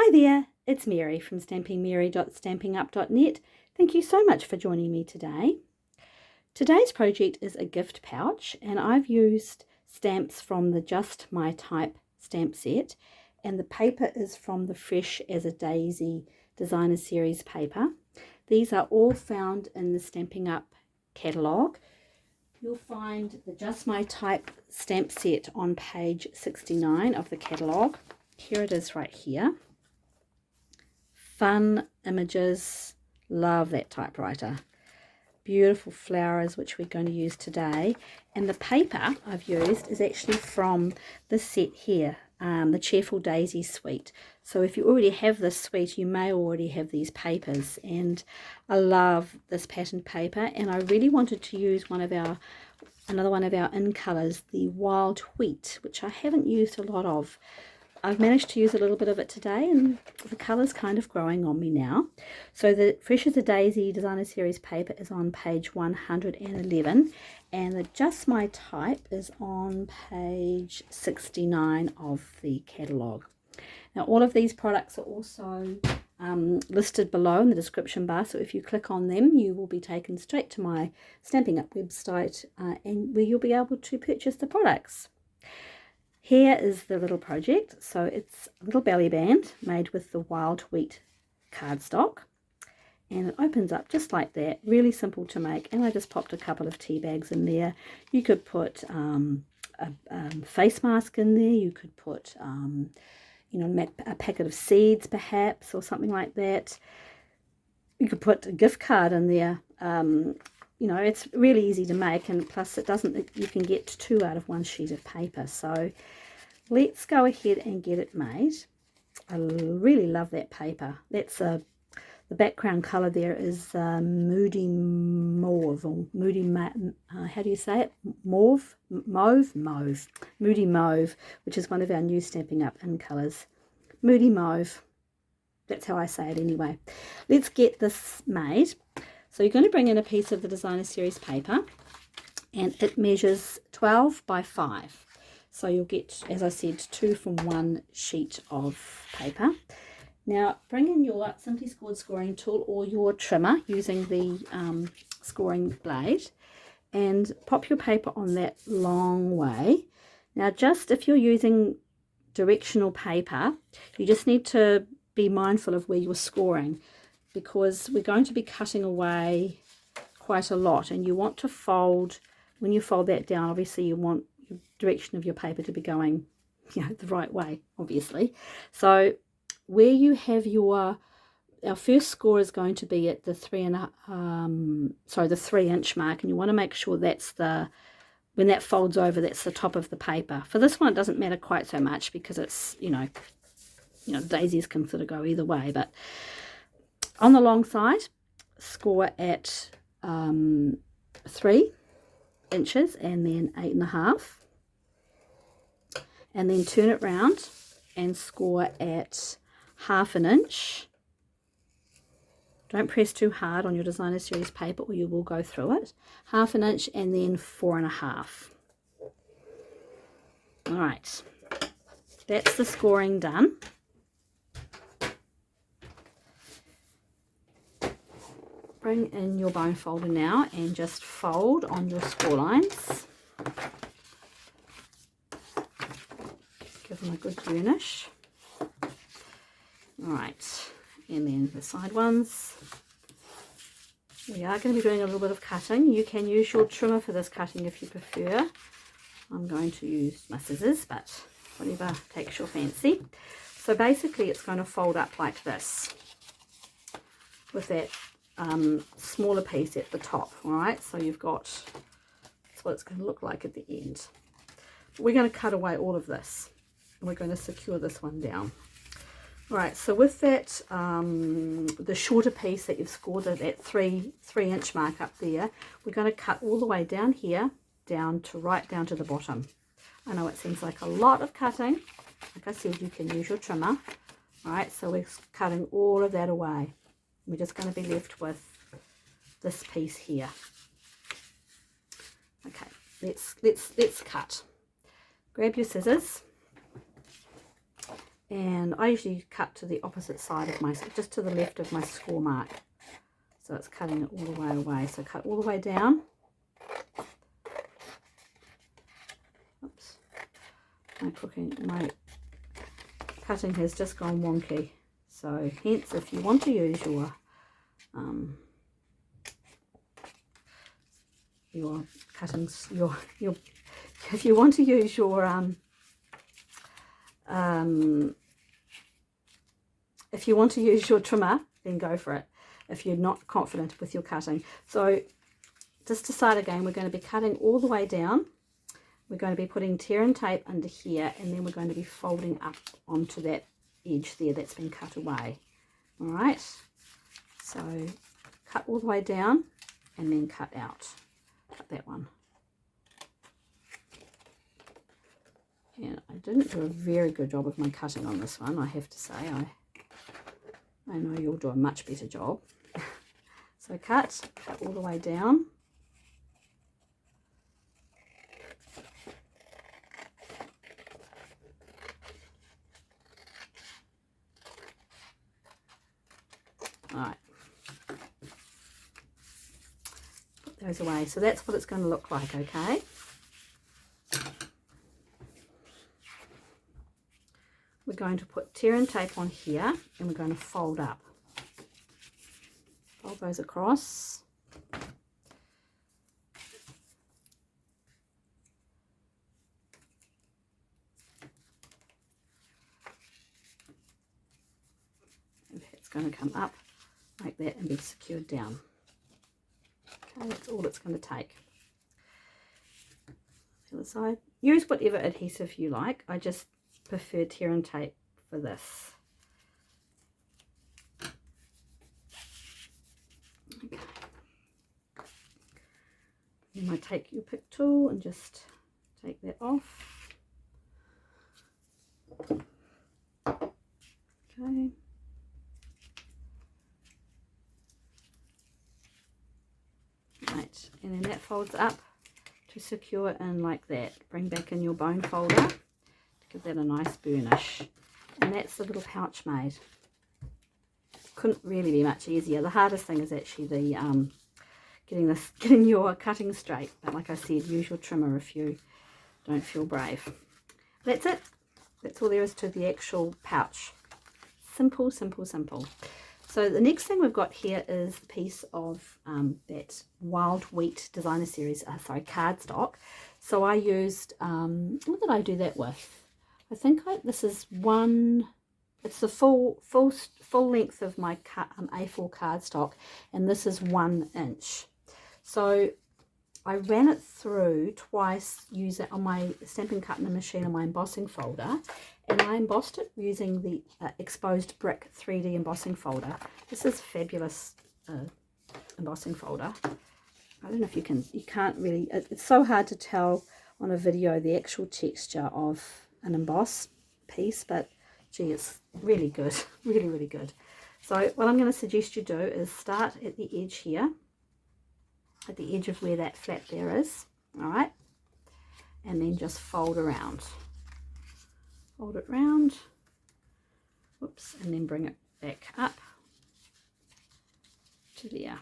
Hi there, it's Mary from stampingmary.stampinup.net. Thank you so much for joining me today. Today's project is a gift pouch, and I've used stamps from the Just My Type stamp set, and the paper is from the Fresh as a Daisy Designer Series paper. These are all found in the Stampin' Up catalogue. You'll find the Just My Type stamp set on page 69 of the catalogue. Here it is right here. Fun images, love that typewriter. Beautiful flowers, which we're going to use today. And the paper I've used is actually from this set here, the Cheerful Daisy suite. So if you already have this suite, you may already have these papers. And I love this pattern paper, and I really wanted to use another one of our in colours, the Wild Wheat, which I haven't used a lot of. I've managed to use a little bit of it today, and the colour's kind of growing on me now. So the Fresh as a Daisy Designer Series paper is on page 111, and the Just My Type is on page 69 of the catalogue. Now all of these products are also listed below in the description bar, so if you click on them you will be taken straight to my Stampin' Up website and where you'll be able to purchase the products. Here is the little project. So it's a little belly band made with the Wild Wheat cardstock, and it opens up just like that. Really simple to make, and I just popped a couple of tea bags in there. You could put a face mask in there. You could put a packet of seeds perhaps, or something like that. You could put a gift card in there. It's really easy to make, and plus you can get two out of one sheet of paper. So let's go ahead and get it made. I really love that paper. That's the background color there is moody mauve, or how do you say it? Mauve, moody mauve, which is one of our new Stampin' Up in colors. Moody mauve. That's how I say it anyway. Let's get this made. So you're going to bring in a piece of the Designer Series paper, and it measures 12 by 5. So you'll get, as I said, 2 from one sheet of paper. Now bring in your Simply Scored scoring tool or your trimmer using the scoring blade, and pop your paper on that long way. Now just if you're using directional paper, you just need to be mindful of where you're scoring, because we're going to be cutting away quite a lot, and you want to fold, when you fold that down, obviously you want your direction of your paper to be going the right way, obviously. So where you have our first score is going to be at the 3-inch mark, and you want to make sure that's when that folds over, that's the top of the paper. For this one it doesn't matter quite so much, because it's daisies can sort of go either way, but on the long side, score at 3 inches and then 8.5, and then turn it round and score at 1/2 inch. Don't press too hard on your Designer Series paper or you will go through it. 1/2 inch and then 4.5. All right, that's the scoring done. Bring in your bone folder now and just fold on your score lines. Give them a good burnish. Alright, and then the side ones. We are going to be doing a little bit of cutting. You can use your trimmer for this cutting if you prefer. I'm going to use my scissors, but whatever takes your fancy. So basically it's going to fold up like this, with that smaller piece at the top. All right, so you've got, that's what it's going to look like at the end. We're going to cut away all of this, and we're going to secure this one down. All right, so with that the shorter piece that you've scored at that 3-inch mark up there, we're going to cut all the way down here, right down to the bottom. I know it seems like a lot of cutting. Like I said, you can use your trimmer. All right, so we're cutting all of that away. We're just going to be left with this piece here. Okay, let's cut. Grab your scissors And I usually cut to the opposite side of my, just to the left of my score mark. So it's cutting it all the way away. So cut all the way down. Oops. My cutting has just gone wonky. So hence, if you want to use your cuttings, if you want to use your if you want to use your trimmer, then go for it. If you're not confident with your cutting. So just to start again, we're going to be cutting all the way down. We're going to be putting tear and tape under here, and then we're going to be folding up onto that edge there that's been cut away. All right, so cut all the way down and then cut out. Cut that one. And I didn't do a very good job of my cutting on this one, I have to say. I know you'll do a much better job. So cut all the way down. All right. Put those away. So that's what it's going to look like, okay? We're going to put tear and tape on here, and we're going to fold up. Fold those across. And it's going to come up like that and be secured down. Okay, that's all it's going to take. The other side. Use whatever adhesive you like. I just prefer tear and tape for this. Okay. You might take your pick tool and just take that off. Okay. Right, and then that folds up to secure it in like that. Bring back in your bone folder. Give that a nice burnish, and that's the little pouch made. Couldn't really be much easier. The hardest thing is actually the getting your cutting straight, but like I said, use your trimmer if you don't feel brave. That's it. That's all there is to the actual pouch. Simple, simple, simple. So the next thing we've got here is the piece of that Wild Wheat Designer Series cardstock. So I used what did I do that with? I think this is one, it's the full length of my A4 cardstock, and this is 1 inch. So I ran it through twice using on my Stampin' Cutting machine on my embossing folder, and I embossed it using the exposed brick 3D embossing folder. This is fabulous embossing folder. I don't know if you can't really, it's so hard to tell on a video the actual texture of an emboss piece, but gee, it's really good. Really, really good. So what I'm going to suggest you do is start at the edge here, at the edge of where that flap there is, all right, and then just fold around. Fold it round, whoops, and then bring it back up to there.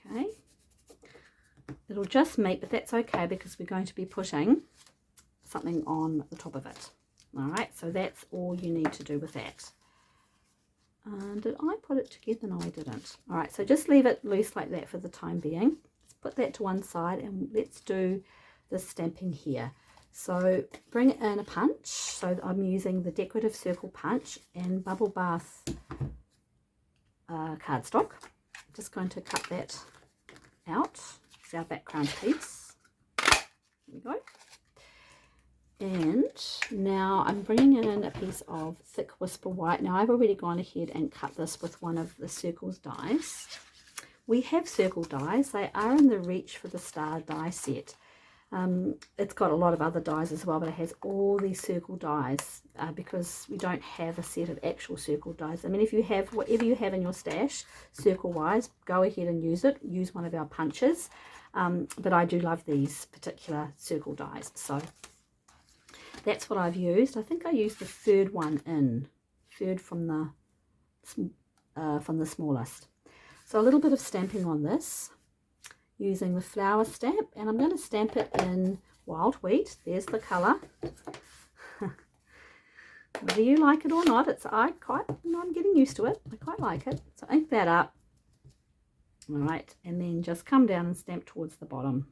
Okay, it'll just meet, but that's okay because we're going to be putting something on the top of it. All right, so that's all you need to do with that. Did I put it together? No, I didn't. All right, so just leave it loose like that for the time being. Let's put that to one side, and let's do the stamping here. So bring in a punch. So I'm using the decorative circle punch and bubble bath cardstock. I'm just going to cut that out. It's our background piece. There we go. And now I'm bringing in a piece of thick Whisper White. Now I've already gone ahead and cut this with one of the circles dies. We have circle dies. They are in the reach for the star die set. It's got a lot of other dies as well, but it has all these circle dies because we don't have a set of actual circle dies. I mean, if you have whatever you have in your stash circle wise, go ahead and use it. Use one of our punches. But I do love these particular circle dies. So that's what I've used. I think I used the third one in, third from the smallest. So a little bit of stamping on this using the flower stamp, and I'm going to stamp it in wild wheat. There's the colour. Whether you like it or not, I'm getting used to it. I quite like it. So ink that up. All right, and then just come down and stamp towards the bottom.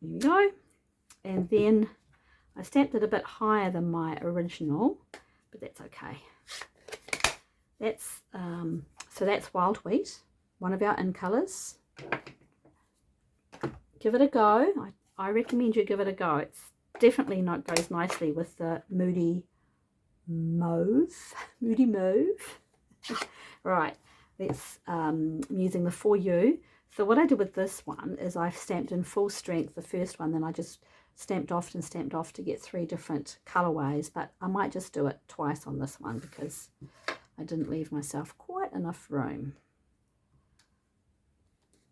There we go. And then I stamped it a bit higher than my original, but that's okay. That's so that's wild wheat, one of our in colours. Give it a go. I recommend you give it a go. It's definitely goes nicely with the moody mauve. Right, I'm using the For You. So what I did with this one is I've stamped in full strength the first one, then I just stamped off and stamped off to get 3 different colorways, but I might just do it twice on this one because I didn't leave myself quite enough room.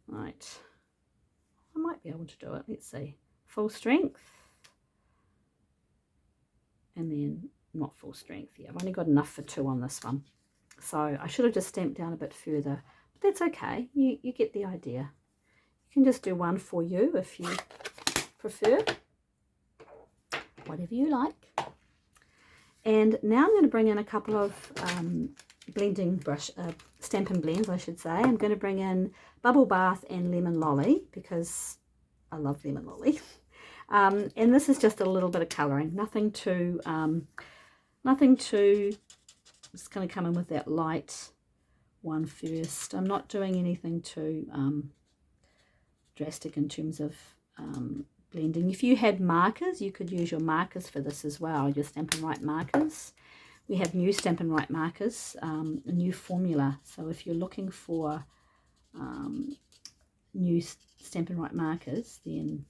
Right, I might be able to do it. Let's see. Full strength, and then not full strength. Yeah, I've only got enough for 2 on this one, so I should have just stamped down a bit further, but that's okay. You get the idea. You can just do one For You if you prefer, whatever you like. And now I'm going to bring in a couple of blending brush, Stampin' Blends I should say. I'm going to bring in Bubble Bath and Lemon Lolly because I love Lemon Lolly. And this is just a little bit of colouring, nothing too, I'm just going to come in with that light one first. I'm not doing anything too drastic in terms of blending. If you had markers, you could use your markers for this as well, your Stampin' Right markers. We have new Stampin' Right markers, a new formula. So if you're looking for new Stampin' Right markers, then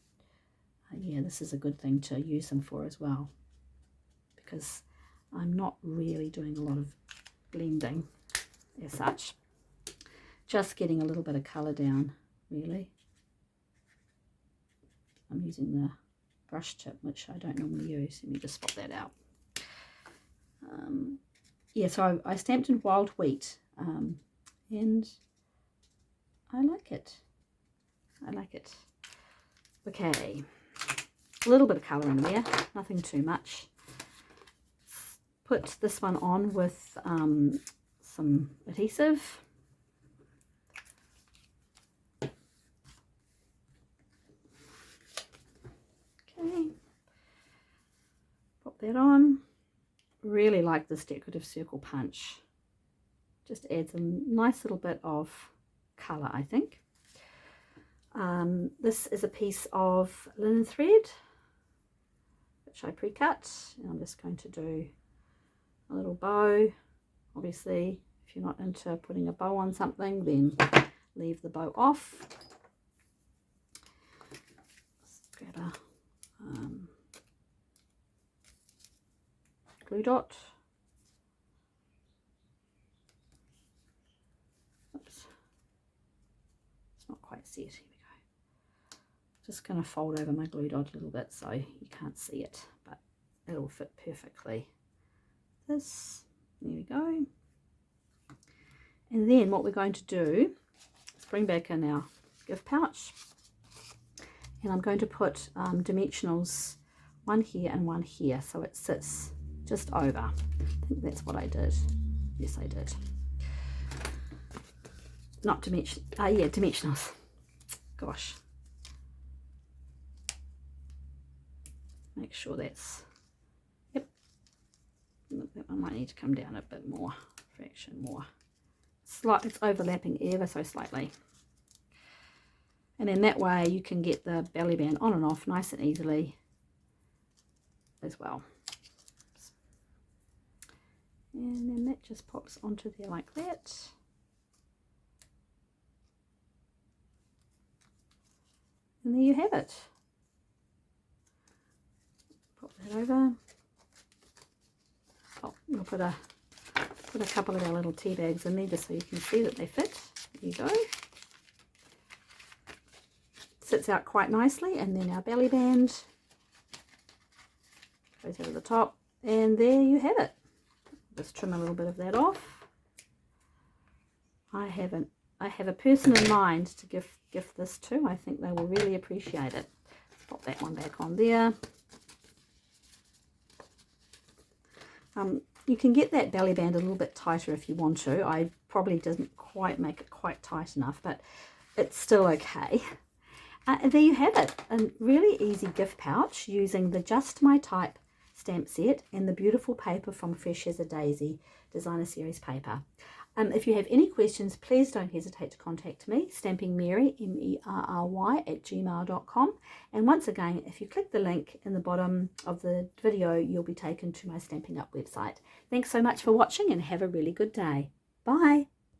yeah, this is a good thing to use them for as well, because I'm not really doing a lot of blending as such, just getting a little bit of colour down really. I'm using the brush tip, which I don't normally use. Let me just swap that out. Yeah, so I stamped in wild wheat, and I like it. Okay, a little bit of colour in there, nothing too much. Put this one on with some adhesive. Okay, pop that on. Really like this decorative circle punch. Just adds a nice little bit of colour, I think. This is a piece of linen thread which I pre-cut, and I'm just going to do a little bow. Obviously, if you're not into putting a bow on something, then leave the bow off. Let's grab a glue dot. Oops, it's not quite set. Here we go. Just going to fold over my glue dot a little bit so you can't see it, but it'll fit perfectly. There we go. And then what we're going to do is bring back in our gift pouch, and I'm going to put dimensionals, one here and one here, so it sits just over. I think that's what I did. Yes, I did. Not dimensionals. Gosh. Make sure that's, yep. That one might need to come down a bit more, fraction more. It's overlapping ever so slightly. And then that way you can get the belly band on and off nice and easily as well. And then that just pops onto there like that. And there you have it. Pop that over. Oh, we'll put a couple of our little tea bags in there just so you can see that they fit. There you go. Sits out quite nicely, and then our belly band. top, and there you have it. Just trim a little bit of that off. I have a person in mind to gift this to. I think they will really appreciate it. Pop that one back on there. You can get that belly band a little bit tighter if you want to. I probably didn't quite make it quite tight enough, but it's still okay. And there you have it, a really easy gift pouch using the Just My Type stamp set and the beautiful paper from Fresh as a Daisy Designer Series paper. If you have any questions, please don't hesitate to contact me, stampingmary, MERRY, @gmail.com. And once again, if you click the link in the bottom of the video, you'll be taken to my Stampin' Up website. Thanks so much for watching and have a really good day. Bye.